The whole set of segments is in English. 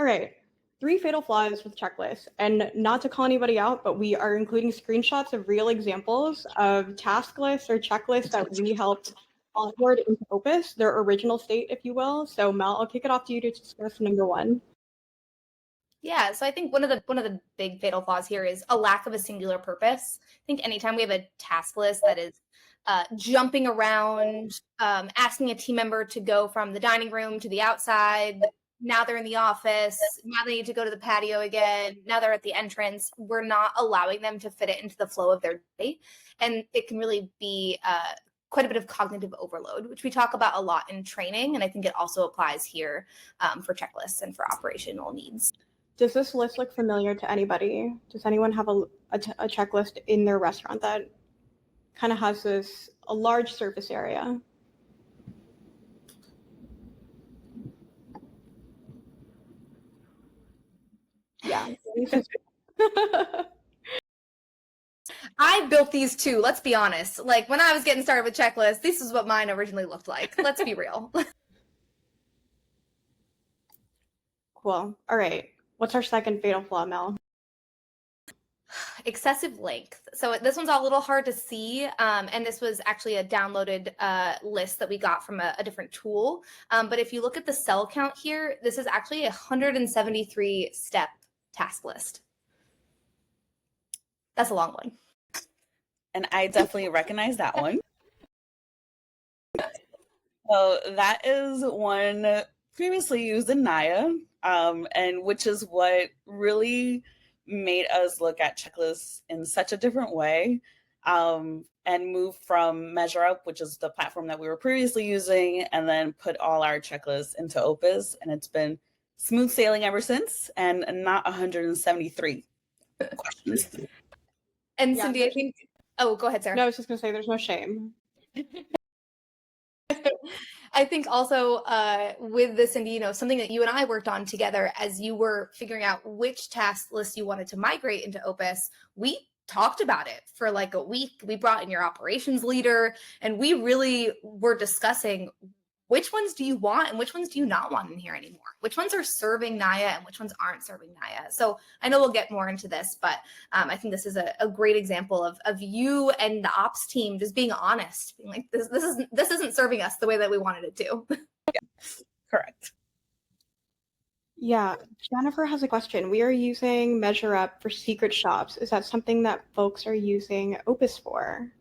right. 3 fatal flaws with checklists, and not to call anybody out, but we are including screenshots of real examples of task lists or checklists that we helped onboard into Opus, their original state, if you will. So Mel, I'll kick it off to you to discuss number 1. Yeah, so I think one of the big fatal flaws here is a lack of a singular purpose. I think anytime we have a task list that is jumping around, asking a team member to go from the dining room to the outside, now they're in the office, now they need to go to the patio again, now they're at the entrance, we're not allowing them to fit it into the flow of their day. And it can really be quite a bit of cognitive overload, which we talk about a lot in training. And I think it also applies here for checklists and for operational needs. Does this list look familiar to anybody? Does anyone have a checklist in their restaurant that kind of has a large surface area? Yeah. I built these too, let's be honest. Like when I was getting started with checklists, this is what mine originally looked like. Let's be real. Cool. All right. What's our second fatal flaw, Mel? Excessive length. So this one's a little hard to see, and this was actually a downloaded list that we got from a different tool. But if you look at the cell count here, this is actually a 173 step task list. That's a long one. And I definitely recognize that one. So that is one previously used in NAYA, and which is what really made us look at checklists in such a different way, and move from Measure Up, which is the platform that we were previously using, and then put all our checklists into Opus. And it's been smooth sailing ever since, and not 173 questions. And Cindy, I think, oh, go ahead, Sarah. No, I was just going to say there's no shame. I think also with this, Cindy, something that you and I worked on together as you were figuring out which task list you wanted to migrate into Opus, we talked about it for like a week. We brought in your operations leader, and we really were discussing which ones do you want and which ones do you not want in here anymore? Which ones are serving NAYA and which ones aren't serving NAYA? So I know we'll get more into this, but I think this is a great example of you and the ops team just being honest, being like, this isn't serving us the way that we wanted it to. Yes, correct. Yeah, Jennifer has a question. We are using Measure Up for secret shops. Is that something that folks are using Opus for?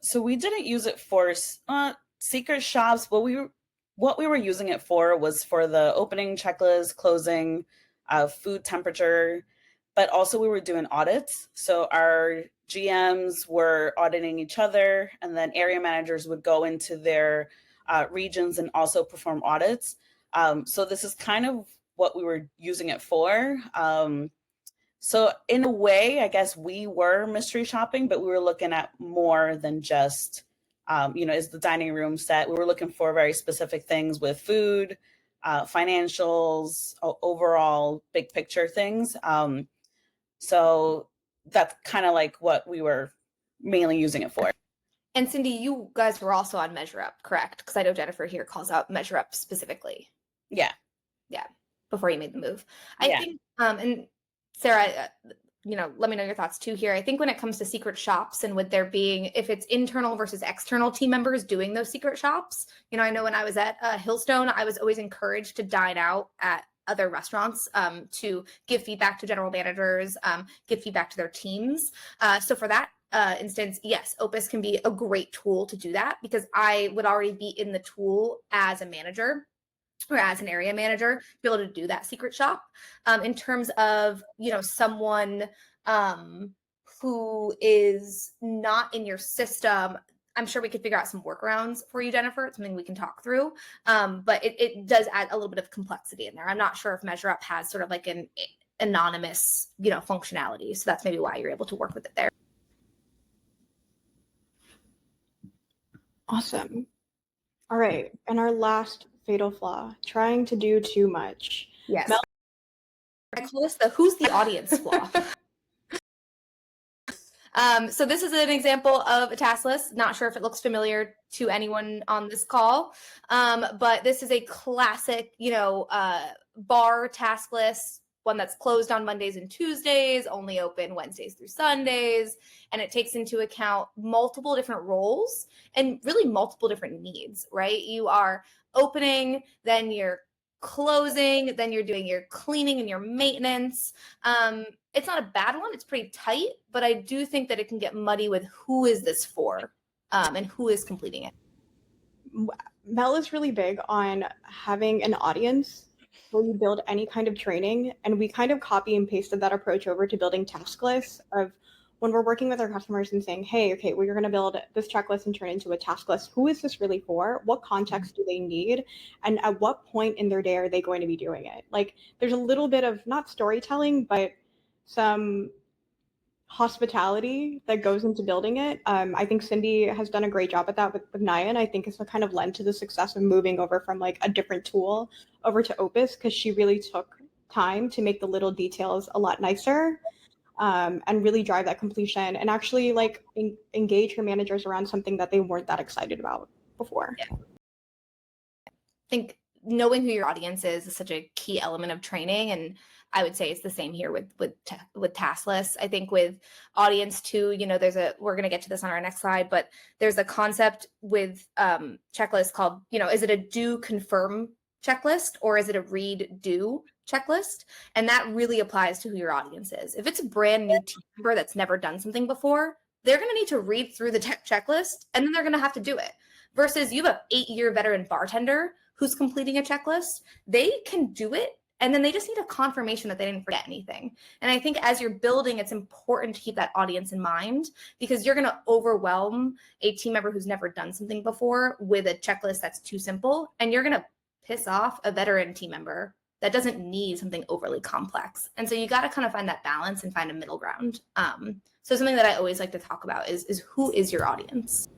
So we didn't use it for secret shops. What we were using it for was for the opening checklist, closing, food temperature, but also we were doing audits. So our GMs were auditing each other, and then area managers would go into their regions and also perform audits. So this is kind of what we were using it for. So in a way, I guess we were mystery shopping, but we were looking at more than just, is the dining room set. We were looking for very specific things with food, financials, overall big picture things. So that's kind of like what we were mainly using it for. And Cindy, you guys were also on Measure Up, correct? Because I know Jennifer here calls out Measure Up specifically. Yeah. Yeah, before you made the move. I think, and Sarah, let me know your thoughts too here. I think when it comes to secret shops and with there being, if it's internal versus external team members doing those secret shops, I know when I was at Hillstone, I was always encouraged to dine out at other restaurants to give feedback to general managers, give feedback to their teams. So for that instance, yes, Opus can be a great tool to do that because I would already be in the tool as a manager or as an area manager to be able to do that secret shop. In terms of, someone who is not in your system, I'm sure we could figure out some workarounds for you, Jennifer. It's something we can talk through. But it does add a little bit of complexity in there. I'm not sure if Measure Up has sort of like an anonymous, functionality. So that's maybe why you're able to work with it there. Awesome. All right. And our last fatal flaw, trying to do too much. Yes. I call this the who's the audience flaw. So this is an example of a task list. Not sure if it looks familiar to anyone on this call, but this is a classic, bar task list, one that's closed on Mondays and Tuesdays, only open Wednesdays through Sundays, and it takes into account multiple different roles and really multiple different needs, right? You are opening, then you're closing, then you're doing your cleaning and your maintenance. It's not a bad one. It's pretty tight, but I do think that it can get muddy with who is this for and who is completing it. Mel is really big on having an audience where you build any kind of training, and we kind of copy and pasted that approach over to building task lists of when we're working with our customers and saying, hey, okay, we're going to build this checklist and turn it into a task list. Who is this really for? What context do they need? And at what point in their day are they going to be doing it? Like, there's a little bit of not storytelling, but some hospitality that goes into building it. I think Cindy has done a great job at that with NAYA, and I think it's what kind of led to the success of moving over from like a different tool over to Opus, because she really took time to make the little details a lot nicer. And really drive that completion and actually like engage her managers around something that they weren't that excited about before. Yeah. I think knowing who your audience is such a key element of training, and I would say it's the same here with task lists. I think with audience too, we're going to get to this on our next slide, but there's a concept with checklists called, is it a do confirm checklist or is it a read do checklist? And that really applies to who your audience is. If it's a brand new team member that's never done something before, they're going to need to read through the checklist and then they're going to have to do it. Versus you have an 8-year veteran bartender who's completing a checklist, they can do it. And then they just need a confirmation that they didn't forget anything. And I think as you're building, it's important to keep that audience in mind, because you're going to overwhelm a team member who's never done something before with a checklist that's too simple. And you're going to piss off a veteran team member that doesn't need something overly complex. And so you got to kind of find that balance and find a middle ground. So something that I always like to talk about is who is your audience?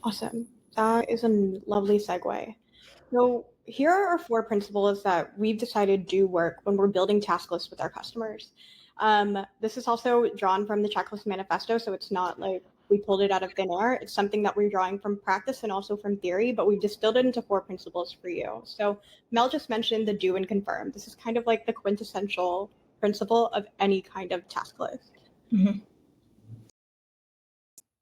Awesome. That is a lovely segue. So here are our 4 principles that we've decided do work when we're building task lists with our customers. This is also drawn from the checklist manifesto, so it's not like we pulled it out of thin air. It's something that we're drawing from practice and also from theory, but we've distilled it into 4 principles for you. So Mel just mentioned the do and confirm. This is kind of like the quintessential principle of any kind of task list. Mm-hmm.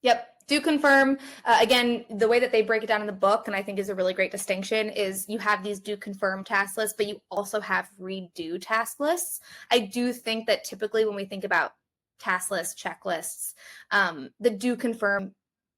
Yep. Do confirm. Again, the way that they break it down in the book, and I think is a really great distinction, is you have these do confirm task lists, but you also have read do task lists. I do think that typically when we think about task lists, checklists, the do confirm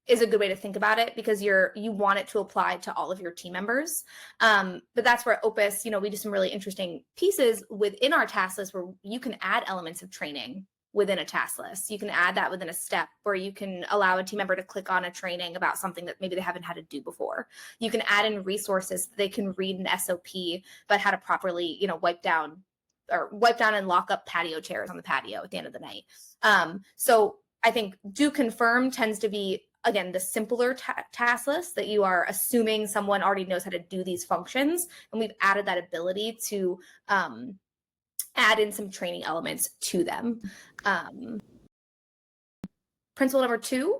is a good way to think about it, because you want it to apply to all of your team members. But that's where Opus, we do some really interesting pieces within our task list where you can add elements of training within a task list. You can add that within a step where you can allow a team member to click on a training about something that maybe they haven't had to do before. You can add in resources that they can read an SOP, but how to properly, wipe down and lock up patio chairs on the patio at the end of the night. So I think do confirm tends to be, again, the simpler task list that you are assuming someone already knows how to do these functions. And we've added that ability to add in some training elements to them. Principle number 2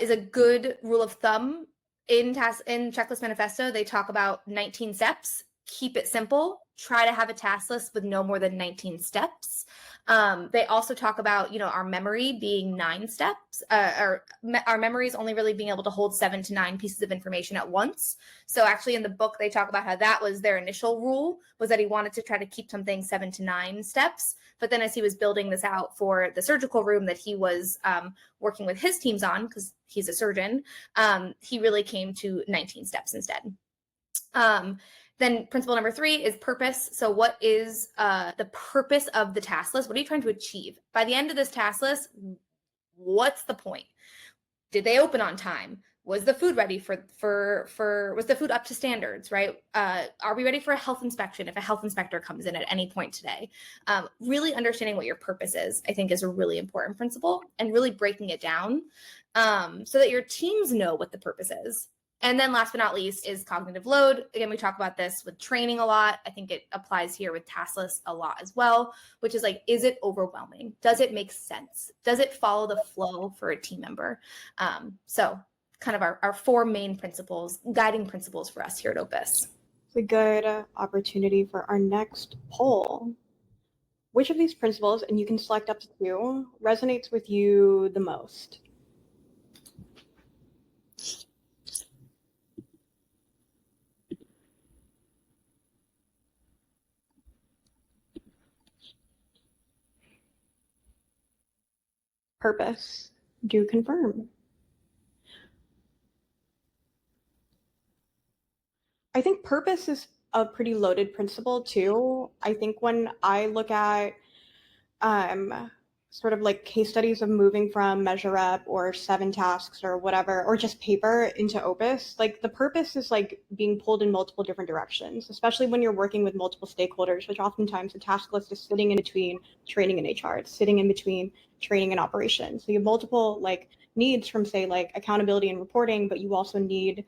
is a good rule of thumb in Checklist Manifesto. They talk about 19 steps. Keep it simple. Try to have a task list with no more than 19 steps. They also talk about, our memory being 9 steps, or our memories only really being able to hold 7 to 9 pieces of information at once. So actually in the book, they talk about how that was their initial rule, was that he wanted to try to keep something 7 to 9 steps. But then as he was building this out for the surgical room that he was working with his teams on, because he's a surgeon, he really came to 19 steps instead. Then principle number 3 is purpose. So what is the purpose of the task list? What are you trying to achieve? By the end of this task list, what's the point? Did they open on time? Was the food ready was the food up to standards, right? Are we ready for a health inspection if a health inspector comes in at any point today? Really understanding what your purpose is, I think, is a really important principle, and really breaking it down so that your teams know what the purpose is. And then last but not least is cognitive load. Again, we talk about this with training a lot. I think it applies here with task lists a lot as well, which is like, is it overwhelming? Does it make sense? Does it follow the flow for a team member? So kind of our 4 main principles, guiding principles for us here at Opus. It's a good opportunity for our next poll. Which of these principles, and you can select up to 2, resonates with you the most? Purpose. Do confirm. I think purpose is a pretty loaded principle too. I think when I look at sort of like case studies of moving from Measure Up or 7 tasks or whatever, or just paper into Opus, like the purpose is like being pulled in multiple different directions, especially when you're working with multiple stakeholders, which oftentimes the task list is sitting in between training and HR. It's sitting in between training and operations. So you have multiple like needs from say like accountability and reporting, but you also need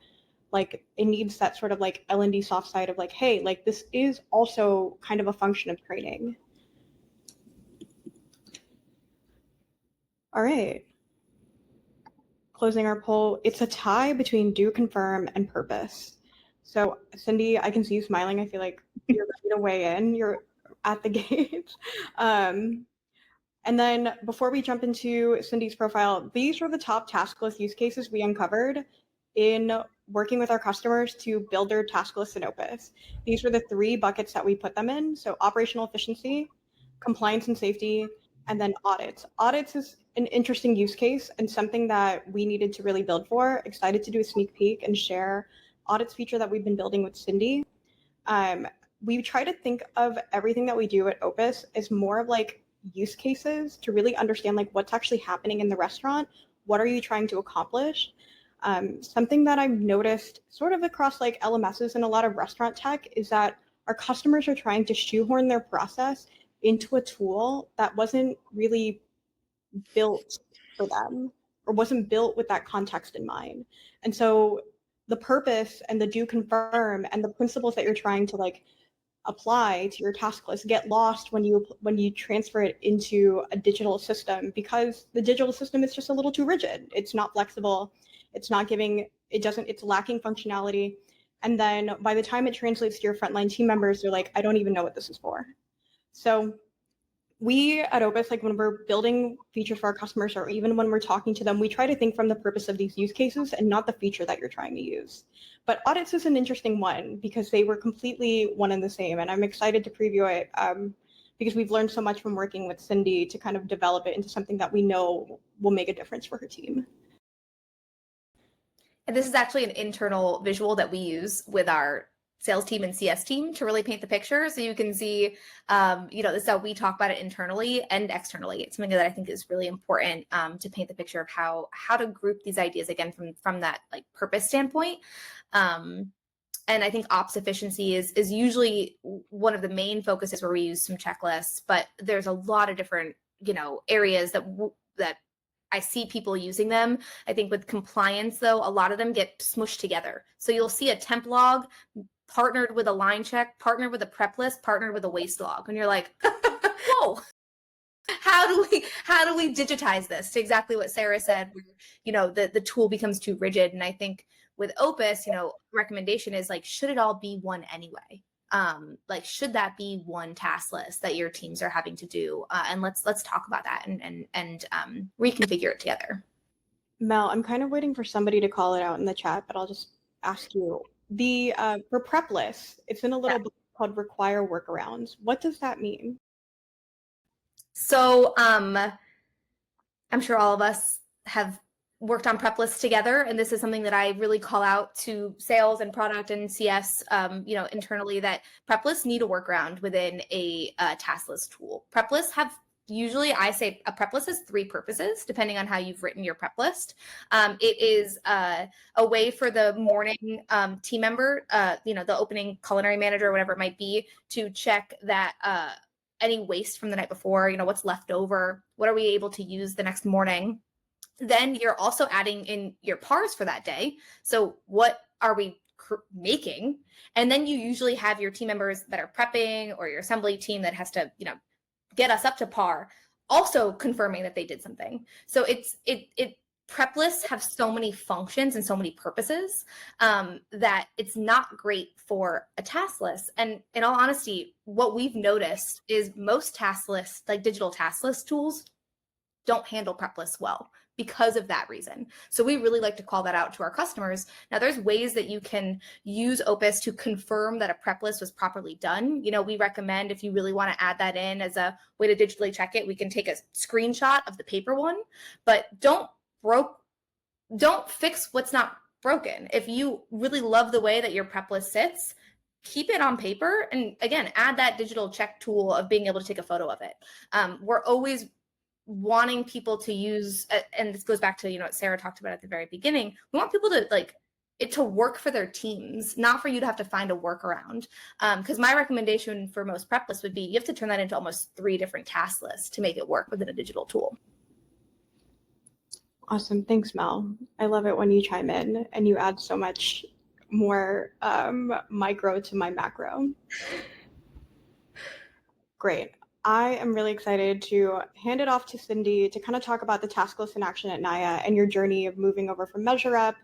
like it needs that sort of like L&D soft side of like, hey, like this is also kind of a function of training. All right. Closing our poll. It's a tie between do confirm and purpose. So Cindy, I can see you smiling. I feel like you're ready to weigh in. You're at the gate. And then before we jump into Cindy's profile, these are the top task list use cases we uncovered in working with our customers to build their task lists in Opus. These were the 3 buckets that we put them in. So operational efficiency, compliance and safety, and then audits. Audits is an interesting use case and something that we needed to really build for. Excited to do a sneak peek and share audits feature that we've been building with Cindy. We try to think of everything that we do at Opus as more of like use cases to really understand like what's actually happening in the restaurant. What are you trying to accomplish? Something that I've noticed sort of across like LMSs and a lot of restaurant tech is that our customers are trying to shoehorn their process into a tool that wasn't really built for them or wasn't built with that context in mind. And so the purpose and the do confirm and the principles that you're trying to like apply to your task list get lost when you transfer it into a digital system, because the digital system is just a little too rigid. It's not flexible. It's lacking functionality. And then by the time it translates to your frontline team members, they're like, I don't even know what this is for. So we at Opus, like when we're building features for our customers, or even when we're talking to them, we try to think from the purpose of these use cases and not the feature that you're trying to use. But audits is an interesting one because they were completely one and the same. And I'm excited to preview it because we've learned so much from working with Cindy to kind of develop it into something that we know will make a difference for her team. And this is actually an internal visual that we use with our sales team and CS team to really paint the picture. So you can see, this is how we talk about it internally and externally. It's something that I think is really important to paint the picture of how to group these ideas again from that like purpose standpoint. And I think ops efficiency is usually one of the main focuses where we use some checklists, but there's a lot of different, areas that I see people using them. I think with compliance though, a lot of them get smushed together. So you'll see a temp log partnered with a line check, partnered with a prep list, partnered with a waste log. And you're like, whoa, how do we digitize this? To exactly what Sarah said, the tool becomes too rigid. And I think with Opus, recommendation is like, should it all be one anyway? Should that be one task list that your teams are having to do? And let's talk about that and reconfigure it together. Mel, I'm kind of waiting for somebody to call it out in the chat, but I'll just ask you. For prep lists, it's in a little book called Require Workarounds. What does that mean? So I'm sure all of us have worked on prep lists together, and this is something that I really call out to sales and product and CS, internally, that prep lists need a workaround within a task list tool. Prep lists have usually, I say a prep list has 3 purposes, depending on how you've written your prep list. It is a way for the morning team member, the opening culinary manager, or whatever it might be, to check that any waste from the night before, what's left over, what are we able to use the next morning Then you're also adding in your pars for that day. So what are we making? And then you usually have your team members that are prepping, or your assembly team that has to, get us up to par, also confirming that they did something. So prep lists have so many functions and so many purposes that it's not great for a task list. And in all honesty, what we've noticed is most task lists, like digital task list tools, don't handle prep lists well because of that reason. So we really like to call that out to our customers. Now, there's ways that you can use Opus to confirm that a prep list was properly done. We recommend, if you really want to add that in as a way to digitally check it, we can take a screenshot of the paper one, but don't fix what's not broken. If you really love the way that your prep list sits, keep it on paper. And again, add that digital check tool of being able to take a photo of it. We're always wanting people to use, and this goes back to what Sarah talked about at the very beginning, we want people to it to work for their teams, not for you to have to find a workaround. Because my recommendation for most prep lists would be you have to turn that into almost 3 different task lists to make it work within a digital tool. Awesome. Thanks, Mel. I love it when you chime in and you add so much more micro to my macro. Great. I am really excited to hand it off to Cindy to kind of talk about the task list in action at NAYA and your journey of moving over from MeasureUp.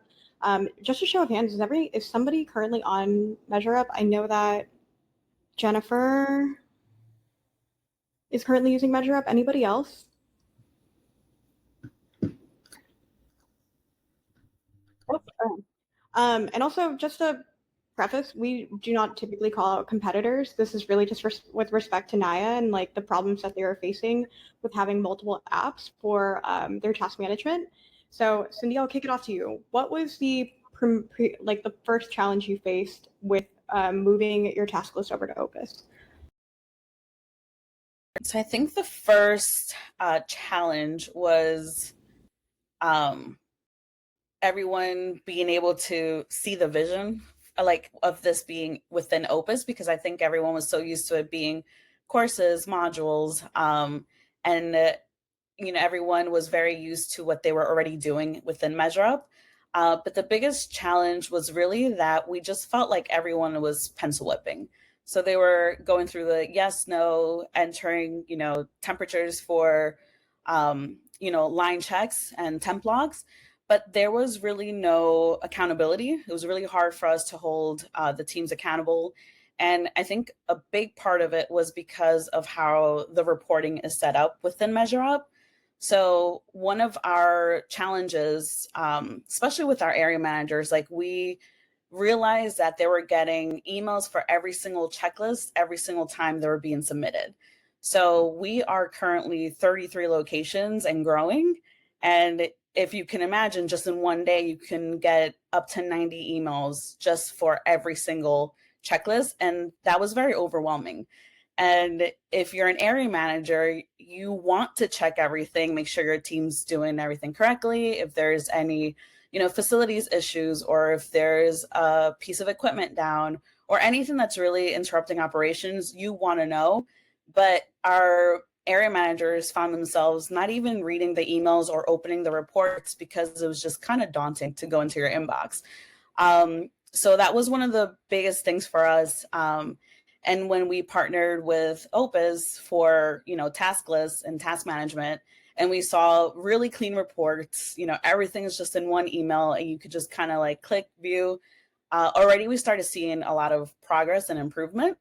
Just a show of hands, is somebody currently on MeasureUp? I know that Jennifer is currently using MeasureUp. Anybody else? And also, just a preface, we do not typically call out competitors. This is really just with respect to NAYA and the problems that they are facing with having multiple apps for their task management. So Cindy, I'll kick it off to you. What was the the first challenge you faced with moving your task list over to Opus? So I think the first challenge was everyone being able to see the vision of this being within Opus, because I think everyone was so used to it being courses, modules, and everyone was very used to what they were already doing within MeasureUp. But the biggest challenge was really that we just felt like everyone was pencil whipping. So they were going through the yes, no, entering, temperatures for, line checks and temp logs. But there was really no accountability. It was really hard for us to hold the teams accountable. And I think a big part of it was because of how the reporting is set up within MeasureUp. So one of our challenges, especially with our area managers, we realized that they were getting emails for every single checklist every single time they were being submitted. So we are currently 33 locations and growing. And if you can imagine, just in one day, you can get up to 90 emails just for every single checklist. And that was very overwhelming. And if you're an area manager, you want to check everything, make sure your team's doing everything correctly. If there's any, facilities issues, or if there's a piece of equipment down, or anything that's really interrupting operations, you want to know. But our area managers found themselves not even reading the emails or opening the reports because it was just kind of daunting to go into your inbox. So that was one of the biggest things for us. And when we partnered with Opus for, task lists and task management, and we saw really clean reports, everything is just in one email and you could just kind of click view. Already we started seeing a lot of progress and improvement.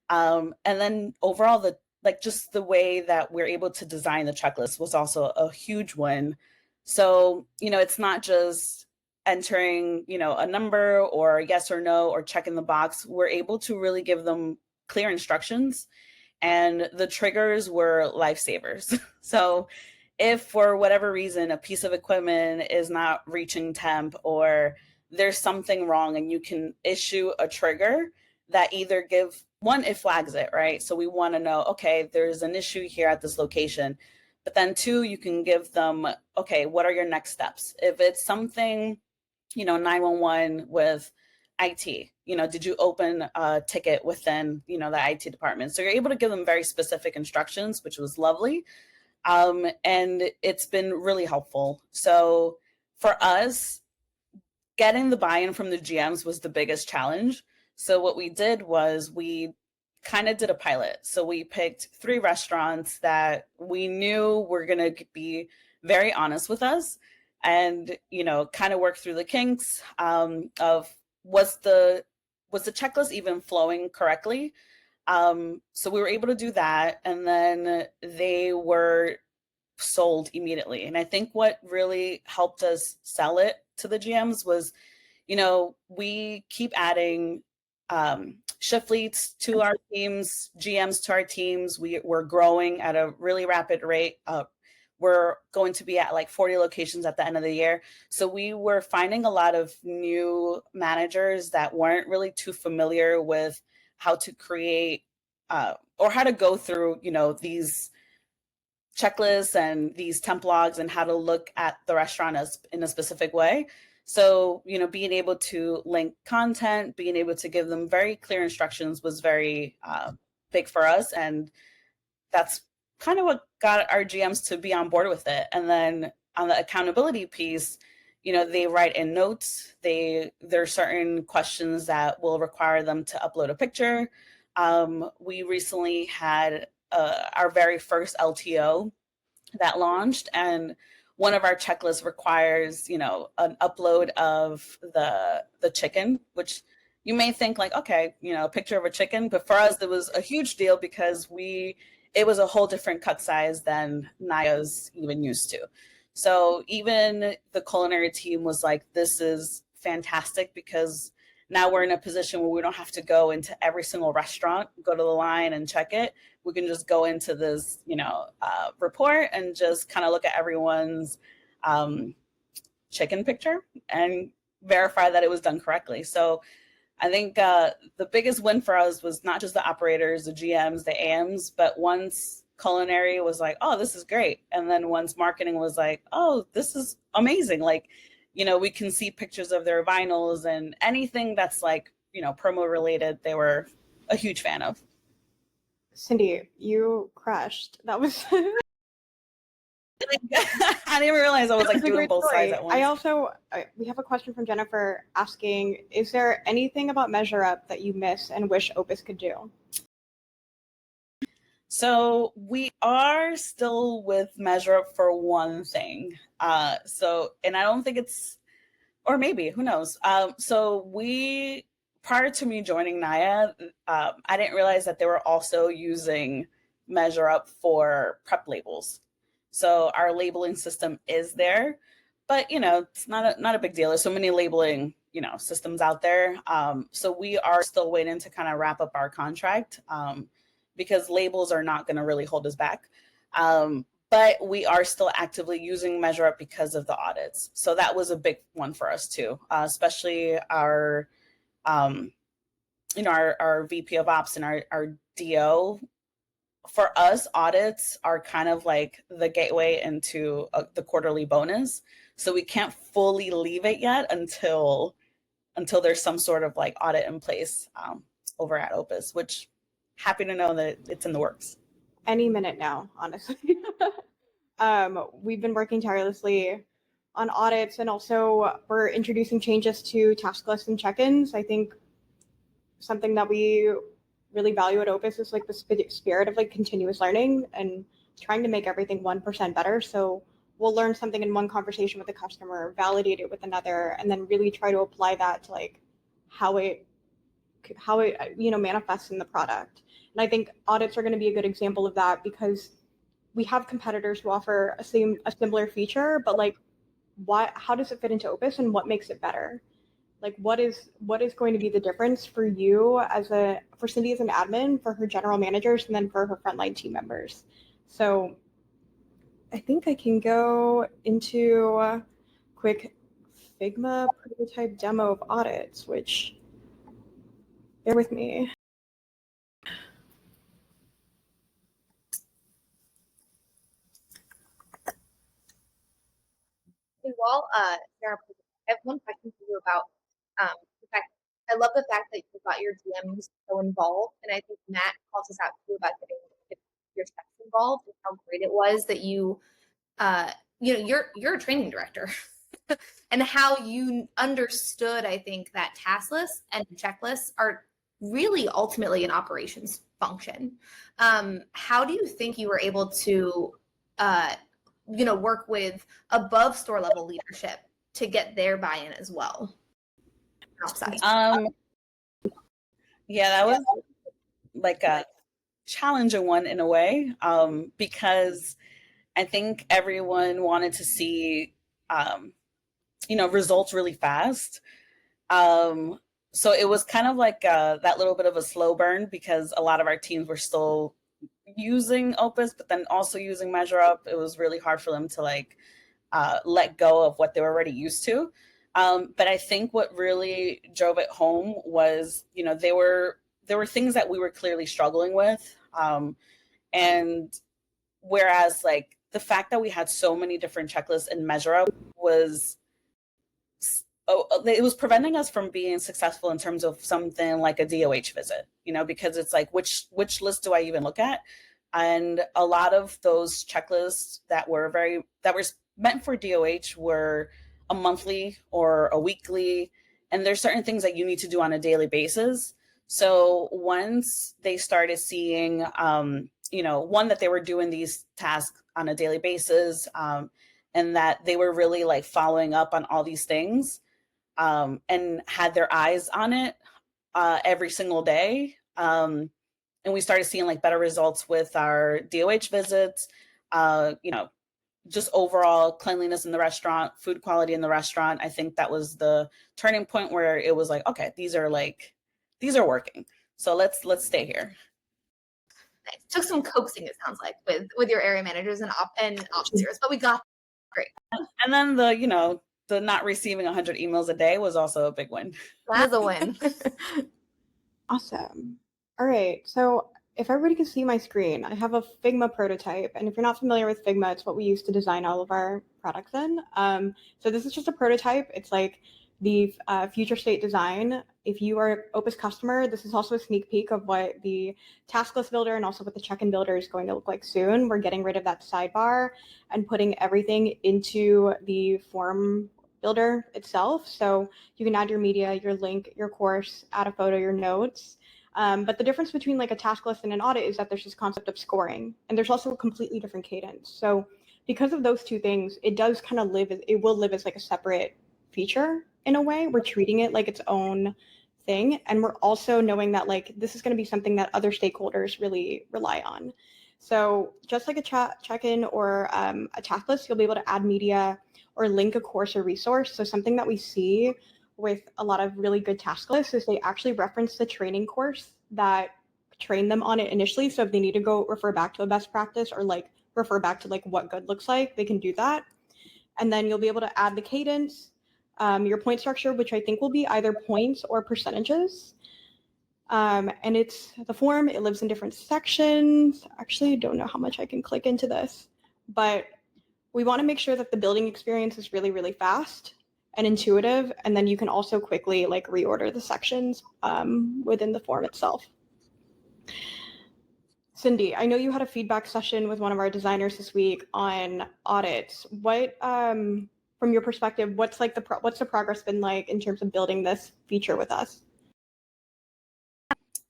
And then overall, just the way that we're able to design the checklist was also a huge win. So, it's not just entering, a number or yes or no, or checking the box. We're able to really give them clear instructions, and the triggers were lifesavers. So if for whatever reason a piece of equipment is not reaching temp, or there's something wrong, and you can issue a trigger that either it flags it, right? So we want to know, okay, there's an issue here at this location. But then 2, you can give them, okay, what are your next steps? If it's something, 911 with IT, did you open a ticket within, the IT department? So you're able to give them very specific instructions, which was lovely. And it's been really helpful. So for us, getting the buy-in from the GMs was the biggest challenge. So what we did was we kind of did a pilot. So we picked 3 restaurants that we knew were going to be very honest with us, and kind of work through the kinks of was the checklist even flowing correctly. So we were able to do that, and then they were sold immediately. And I think what really helped us sell it to the GMs was, we keep adding shift leads to our teams, GMs to our teams. We're growing at a really rapid rate. We're going to be at like 40 locations at the end of the year. So we were finding a lot of new managers that weren't really too familiar with how to create or how to go through, these checklists and these temp logs and how to look at the restaurant as in a specific way. So, being able to link content, being able to give them very clear instructions was very big for us. And that's kind of what got our GMs to be on board with it. And then on the accountability piece, they write in notes. There are certain questions that will require them to upload a picture. We recently had our very first LTO that launched, and one of our checklists requires, an upload of the chicken, which you may think like, okay, a picture of a chicken, but for us it was a huge deal because it was a whole different cut size than NAYA's even used to. So even the culinary team was like, this is fantastic because now we're in a position where we don't have to go into every single restaurant, go to the line and check it. We can just go into this, report and just kind of look at everyone's chicken picture and verify that it was done correctly. So I think the biggest win for us was not just the operators, the GMs, the AMs, but once culinary was like, oh, this is great. And then once marketing was like, oh, this is amazing. Like, we can see pictures of their vinyls and anything that's like, promo related, they were a huge fan of. Cindy, you crushed. That was I didn't even realize I was like doing both sides at once. We have a question from Jennifer asking, is there anything about Measure Up that you miss and wish Opus could do? So we are still with Measure Up for one thing. And I don't think it's, or maybe, who knows? So prior to me joining NAYA, I didn't realize that they were also using Measure Up for prep labels. So our labeling system is there, but it's not a big deal. There's so many labeling, systems out there. So we are still waiting to kind of wrap up our contract because labels are not going to really hold us back. But we are still actively using Measure Up because of the audits. So that was a big one for us too, especially our VP of Ops and our DO. For us, audits are kind of like the gateway into the quarterly bonus. So we can't fully leave it yet until there's some sort of like audit in place over at Opus, which happy to know that it's in the works. Any minute now, honestly. We've been working tirelessly on audits, and also we're introducing changes to task lists and check-ins. I think something that we really value at Opus is like the spirit of like continuous learning and trying to make everything 1% better. So we'll learn something in one conversation with the customer, validate it with another, and then really try to apply that to like how it manifests in the product. And I think audits are going to be a good example of that because we have competitors who offer a similar feature, but like how does it fit into Opus and what makes it better? Like what is going to be the difference for you for Cindy as an admin, for her general managers, and then for her frontline team members? So I think I can go into a quick Figma prototype demo of audits, which, bear with me. While Sarah, I have one question for you about the fact. I love the fact that you got your DMs so involved, and I think Matt calls us out too about getting your specs involved and how great it was that you you're a training director and how you understood, I think, that task lists and checklists are really ultimately an operations function. How do you think you were able to work with above store level leadership to get their buy-in as well? Yeah, that was like a challenging one in a way, because I think everyone wanted to see, results really fast. So it was kind of like that little bit of a slow burn because a lot of our teams were still using Opus, but then also using Measure Up. It was really hard for them to let go of what they were already used to. But I think what really drove it home was, there were things that we were clearly struggling with. And whereas like the fact that we had so many different checklists in Measure Up it was preventing us from being successful in terms of something like a DOH visit, because it's like, which list do I even look at? And a lot of those checklists that were meant for DOH were a monthly or a weekly, and there's certain things that you need to do on a daily basis. So once they started seeing, one, that they were doing these tasks on a daily basis, and that they were really like following up on all these things, and had their eyes on it every single day. And we started seeing like better results with our DOH visits, just overall cleanliness in the restaurant, food quality in the restaurant. I think that was the turning point where it was like, okay, these are working. So let's stay here. Nice. Took some coaxing, it sounds like, with your area managers and officers, but we got great. And then the not receiving 100 emails a day was also a big win. That is a win. Awesome. All right. So if everybody can see my screen, I have a Figma prototype. And if you're not familiar with Figma, it's what we use to design all of our products in. So this is just a prototype. It's like the future state design. If you are an Opus customer, this is also a sneak peek of what the task list builder and also what the check-in builder is going to look like soon. We're getting rid of that sidebar and putting everything into the form builder itself. So you can add your media, your link, your course, add a photo, your notes. But the difference between like a task list and an audit is that there's this concept of scoring, and there's also a completely different cadence. So because of those two things, it does kind of will live as like a separate feature in a way. We're treating it like its own thing. And we're also knowing that like this is going to be something that other stakeholders really rely on. So just like a check-in or a task list, you'll be able to add media or link a course or resource. So something that we see with a lot of really good task lists is they actually reference the training course that trained them on it initially. So if they need to go refer back to a best practice or like refer back to like what good looks like, they can do that. And then you'll be able to add the cadence, your point structure, which I think will be either points or percentages. And it's the form, it lives in different sections. Actually, I don't know how much I can click into this, but we want to make sure that the building experience is really, really fast and intuitive. And then you can also quickly like reorder the sections within the form itself. Cindy, I know you had a feedback session with one of our designers this week on audits. What, from your perspective, what's the progress been like in terms of building this feature with us?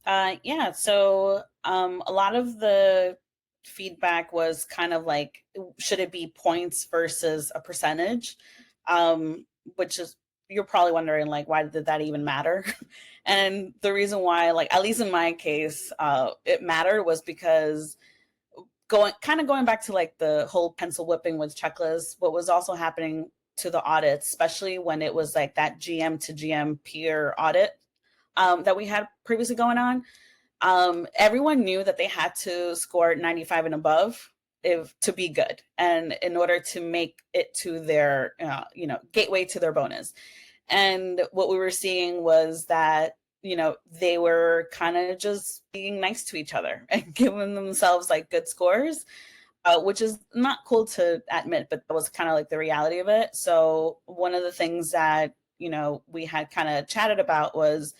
Yeah, so a lot of the feedback was kind of like, should it be points versus a percentage? Which is, you're probably wondering like, why did that even matter? And the reason why, like, at least in my case, it mattered was because going back to like the whole pencil whipping with checklists, what was also happening to the audits, especially when it was like that GM to GM peer audit that we had previously going on. Everyone knew that they had to score 95 and above to be good, and in order to make it to their gateway to their bonus. And what we were seeing was that they were kind of just being nice to each other and giving themselves like good scores, which is not cool to admit, but that was kind of like the reality of it. So one of the things that we had kind of chatted about was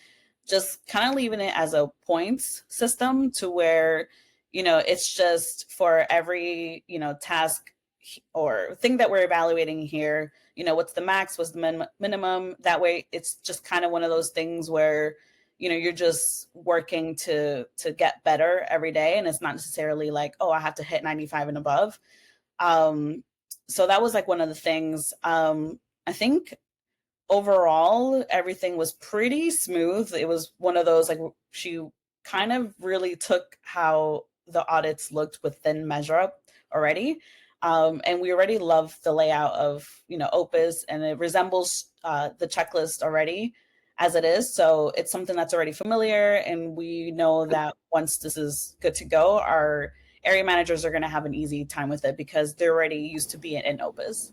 just kind of leaving it as a points system, to where it's just for every, task or thing that we're evaluating here, what's the max, what's the minimum. That way it's just kind of one of those things where, you're just working to get better every day. And it's not necessarily like, oh, I have to hit 95 and above. So that was like one of the things. I think overall, everything was pretty smooth. It was one of those, like, she kind of really took how the audits looked within MeasureUp already. And we already love the layout of, Opus, and it resembles the checklist already as it is. So it's something that's already familiar. And we know that once this is good to go, our area managers are going to have an easy time with it because they're already used to being in Opus.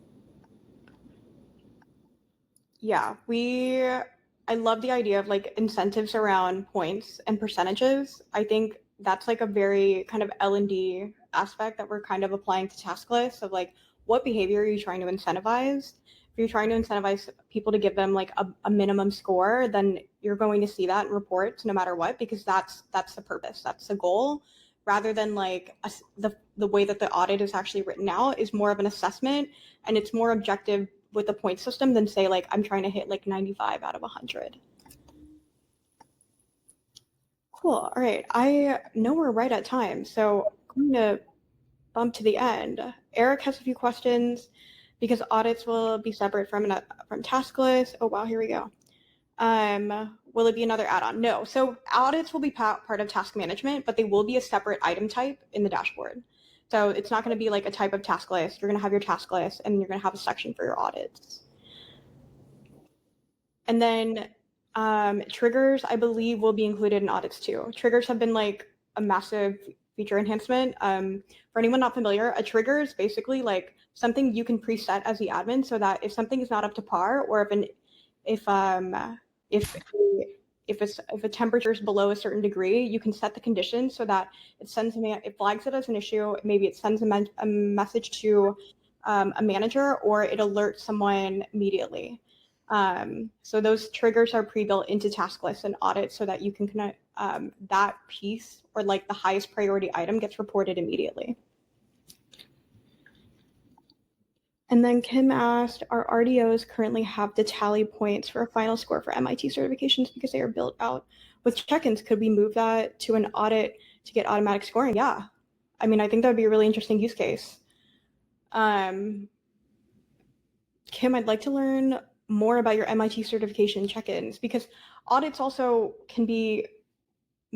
Yeah, I love the idea of like incentives around points and percentages. I think that's like a very kind of L&D aspect that we're kind of applying to task lists of like, what behavior are you trying to incentivize? If you're trying to incentivize people to give them like a minimum score, then you're going to see that in reports no matter what, because that's the purpose, that's the goal, rather than like the way that the audit is actually written out is more of an assessment, and it's more objective with the point system than say like I'm trying to hit like 95 out of 100. Cool. All right. I know we're right at time, so I'm going to bump to the end. Eric has a few questions because audits will be separate from task list. Oh, wow. Here we go. Will it be another add-on? No. So audits will be part of task management, but they will be a separate item type in the dashboard. So it's not going to be like a type of task list. You're going to have your task list and you're going to have a section for your audits. And then triggers, I believe, will be included in audits too. Triggers have been like a massive feature enhancement. For anyone not familiar, a trigger is basically like something you can preset as the admin so that if something is not up to par, or if a temperature is below a certain degree, you can set the condition so that it flags it as an issue. Maybe it sends a message to a manager, or it alerts someone immediately. So those triggers are pre-built into task lists and audits so that you can connect that piece, or like the highest priority item, gets reported immediately. And then Kim asked, our RDOs currently have to tally points for a final score for MIT certifications because they are built out with check-ins. Could we move that to an audit to get automatic scoring? Yeah. I mean, I think that would be a really interesting use case. Kim, I'd like to learn more about your MIT certification check-ins, because audits also can be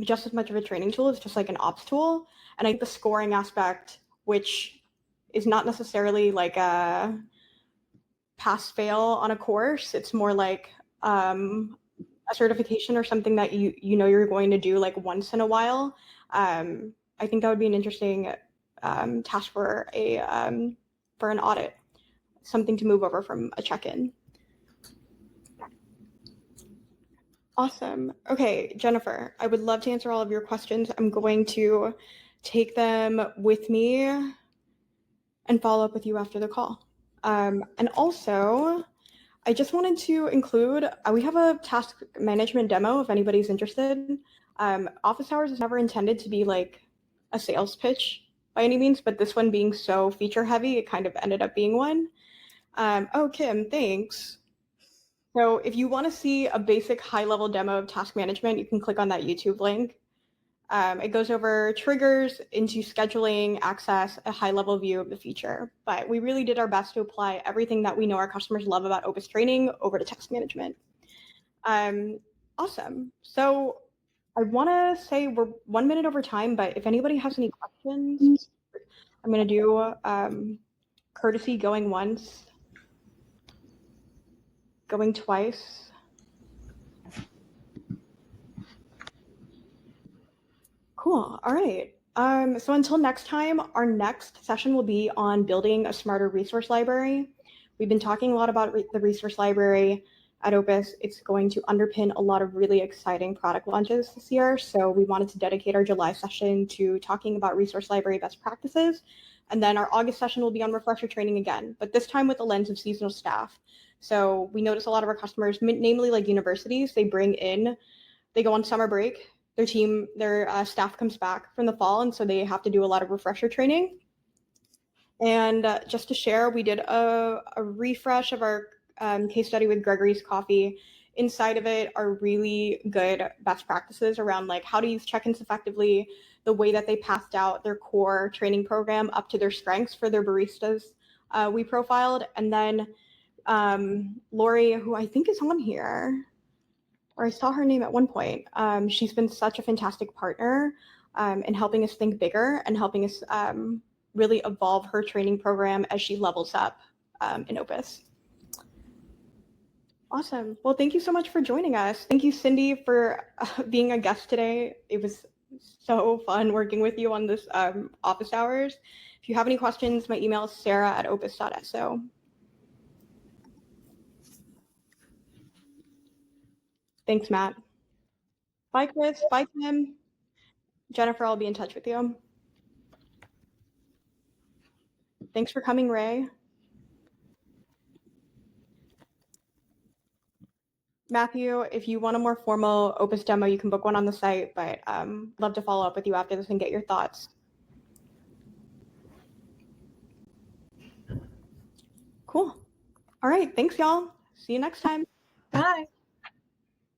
just as much of a training tool as just like an ops tool. And I think the scoring aspect, which is not necessarily like a pass-fail on a course, it's more like a certification or something that you know you're going to do like once in a while. I think that would be an interesting task for an audit, something to move over from a check-in. Awesome. Okay, Jennifer, I would love to answer all of your questions. I'm going to take them with me and follow up with you after the call. And also, I just wanted to include, we have a task management demo if anybody's interested. Office Hours is never intended to be like a sales pitch by any means, but this one being so feature heavy, it kind of ended up being one. Oh, Kim, thanks. So if you want to see a basic high-level demo of task management, you can click on that YouTube link. It goes over triggers into scheduling, access, a high-level view of the feature. But we really did our best to apply everything that we know our customers love about Opus training over to task management. Awesome. So I want to say we're 1 minute over time, but if anybody has any questions, I'm going to do courtesy going once, going twice. Cool. All right. So until next time, our next session will be on building a smarter resource library. We've been talking a lot about the resource library at Opus. It's going to underpin a lot of really exciting product launches this year. So we wanted to dedicate our July session to talking about resource library best practices. And then our August session will be on refresher training again, but this time with the lens of seasonal staff. So we notice a lot of our customers, namely like universities, they go on summer break their staff comes back from the fall, and so they have to do a lot of refresher training. And just to share, we did a refresh of our case study with Gregory's Coffee. Inside of it are really good best practices around like how to use check-ins effectively, the way that they passed out their core training program up to their strengths for their baristas we profiled. And then Lori, who I think is on here, or I saw her name at one point, she's been such a fantastic partner in helping us think bigger and helping us really evolve her training program as she levels up in Opus. Awesome. Well, thank you so much for joining us. Thank you, Cindy, for being a guest today. It was so fun working with you on this office hours. If you have any questions, my email is sarah@opus.so. Thanks, Matt. Bye, Chris. Bye, Tim. Jennifer, I'll be in touch with you. Thanks for coming, Ray. Matthew, if you want a more formal Opus demo, you can book one on the site, but love to follow up with you after this and get your thoughts. Cool. All right. Thanks, y'all. See you next time. Bye.